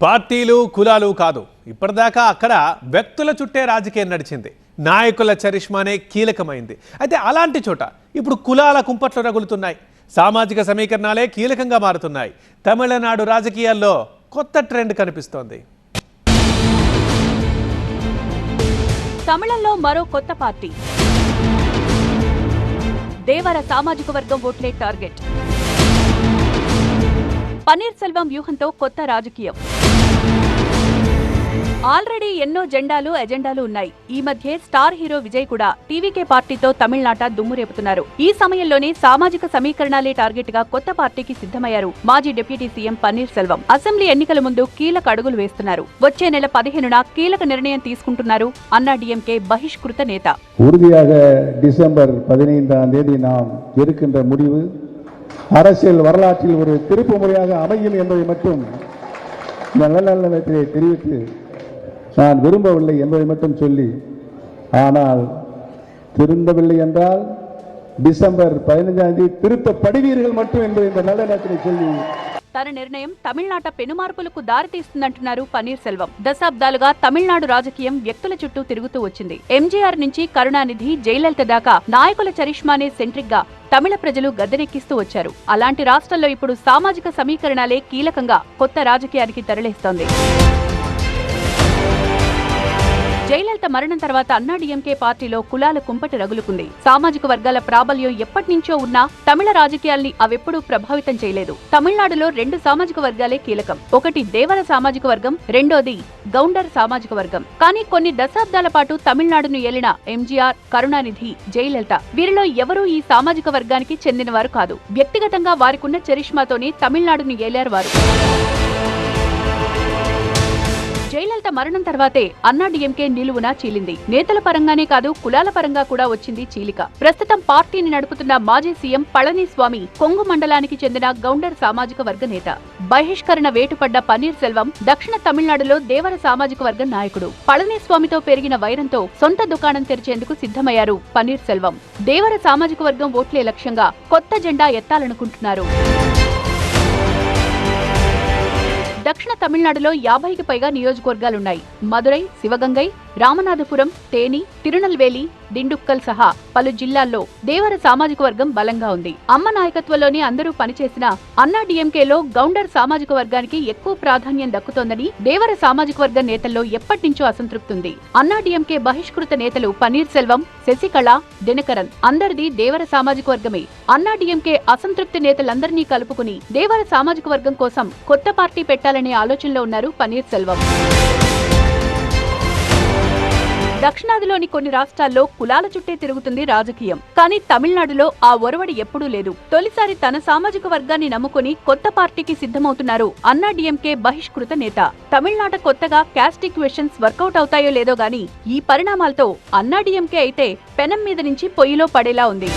పార్టీలు కులాలు కాదు, ఇప్పటిదాకా అక్కడ వ్యక్తుల చుట్టే రాజకీయం నడిచింది. నాయకుల చరిష్మానే కీలకమైంది. అయితే అలాంటి చోట ఇప్పుడు కులాల కుంపట్లు రగులుతున్నాయి. సామాజిక సమీకరణాలే కీలకంగా మారుతున్నాయి. తమిళనాడు రాజకీయాల్లో కొత్త ట్రెండ్ కనిపిస్తోంది. తమిళంలో మరో కొత్త పార్టీ. దేవర సామాజిక వర్గం ఓట్లే టార్గెట్. పన్నీర్ సెల్వం వ్యూహంతో కొత్త రాజకీయం. ఆల్రెడీ ఎన్నో ఎజెండాలు ఉన్నాయి. ఈ మధ్య స్టార్ హీరో విజయ్ కూడా టీవీకే పార్టీతో తమిళనాట దుమ్మురేపుతున్నారు. ఈ సమయంలోనే సామాజిక సమీకరణాలే టార్గెట్ గా కొత్త పార్టీకి సిద్ధమయ్యారు మాజీ deputy CM paneer Selvam. Assembly ఎన్నికల ముందు కీలక అడుగులు వేస్తున్నారు. వచ్చే నెల 15న కీలక నిర్ణయం తీసుకుంటున్నారు అన్నా డీఎంకే బహిష్కృత నేత. உறுதியாக டிசம்பர் 15ஆம் தேதி நாம் எடுக்கின்ற முடிவு அரசியல் வரலாற்றில் ஒரு திருப்பு முறையாக அமையும் என்பதை மட்டும் நல்ல தெரிவித்து நான் விரும்பவில்லை என்பதை மட்டும் சொல்லி, ஆனால் திருந்தவில்லை என்றால் டிசம்பர் 15ஆம் தேதி திருத்தப்படுவீர்கள் மட்டும் என்பதை இந்த நல்ல நேரத்தில் சொல்லி తన నిర్ణయం తమిళనాట పెనుమార్పులకు దారితీస్తుందంటున్నారు పన్నీర్ సెల్వం. దశాబ్దాలుగా తమిళనాడు రాజకీయం వ్యక్తుల చుట్టూ తిరుగుతూ వచ్చింది. ఎంజీఆర్ నుంచి కరుణానిధి, జయలలిత దాకా నాయకుల చరిష్మానే సెంట్రిక్ గా తమిళ ప్రజలు గద్దెనెక్కిస్తూ వచ్చారు. అలాంటి రాష్ట్రాల్లో ఇప్పుడు సామాజిక సమీకరణాలే కీలకంగా కొత్త రాజకీయానికి తెరలేస్తోంది. జయలలిత మరణం తర్వాత అన్నా డీఎంకే పార్టీలో కులాల కుంపటి రగులుకుంది. సామాజిక వర్గాల ప్రాబల్యం ఎప్పటినుంచో ఉన్నా తమిళ రాజకీయాల్ని అవెప్పుడూ ప్రభావితం చేయలేదు. తమిళనాడులో 2 సామాజిక వర్గాలే కీలకం. ఒకటి దేవర సామాజిక వర్గం, రెండోది గౌండర్ సామాజిక వర్గం. కానీ కొన్ని దశాబ్దాల పాటు తమిళనాడును ఏలిన ఎంజీఆర్, కరుణానిధి, జయలలిత వీరిలో ఎవరూ ఈ సామాజిక వర్గానికి చెందినవారు కాదు. వ్యక్తిగతంగా వారికున్న చరిష్మాతోనే తమిళనాడును ఏలారు వారు. జయలలిత మరణం తర్వాతే అన్నా డీఎంకే నిలువునా చీలింది. నేతల పరంగానే కాదు, కులాల పరంగా కూడా వచ్చింది చీలిక. ప్రస్తుతం పార్టీని నడుపుతున్న మాజీ సీఎం పళనిస్వామి కొంగు మండలానికి చెందిన గౌండర్ సామాజిక వర్గ నేత. బహిష్కరణ వేటుపడ్డ పన్నీర్ సెల్వం దక్షిణ తమిళనాడులో దేవర సామాజిక వర్గ నాయకుడు. పళనిస్వామితో పెరిగిన వైరంతో సొంత దుకాణం తెరిచేందుకు సిద్ధమయ్యారు పన్నీర్ సెల్వం. దేవర సామాజిక వర్గం ఓట్లే లక్ష్యంగా కొత్త జెండా ఎత్తాలనుకుంటున్నారు. దక్షిణ తమిళనాడులో 50కి పైగా నియోజకవర్గాలున్నాయి. మదురై, శివగంగై, రామనాథపురం, తేని, తిరునల్వేలి, దిండుక్కల్ సహా పలు జిల్లాల్లో దేవర సామాజిక వర్గం బలంగా ఉంది. అమ్మ నాయకత్వంలోనే అందరూ పనిచేసిన అన్నా డీఎంకేలో గౌండర్ సామాజిక వర్గానికి ఎక్కువ ప్రాధాన్యం దక్కుతోందని దేవర సామాజిక వర్గ నేతల్లో ఎప్పటినుంచో అసంతృప్తుంది. అన్నా డీఎంకే బహిష్కృత నేతలు పన్నీర్ సెల్వం, శశికళ, దినకరన్ అందరిది దేవర సామాజిక వర్గమే. అన్నా డీఎంకే అసంతృప్తి నేతలందరినీ కలుపుకుని దేవర సామాజిక వర్గం కోసం కొత్త పార్టీ పెట్టాలనే ఆలోచనలో ఉన్నారు పన్నీర్ సెల్వం. దక్షిణాదిలోని కొన్ని రాష్ట్రాల్లో కులాల చుట్టే తిరుగుతుంది రాజకీయం. కానీ తమిళనాడులో ఆ ఒరవడి ఎప్పుడూ లేదు. తొలిసారి తన సామాజిక వర్గాన్ని నమ్ముకుని కొత్త పార్టీకి సిద్ధమవుతున్నారు అన్నా డీఎంకే బహిష్కృత నేత. తమిళనాట కొత్తగా క్యాస్ట్ ఈక్వేషన్స్ వర్కౌట్ అవుతాయో లేదో గానీ ఈ పరిణామాలతో అన్నా డీఎంకే అయితే పెనం మీద నుంచి పొయ్యిలో పడేలా ఉంది.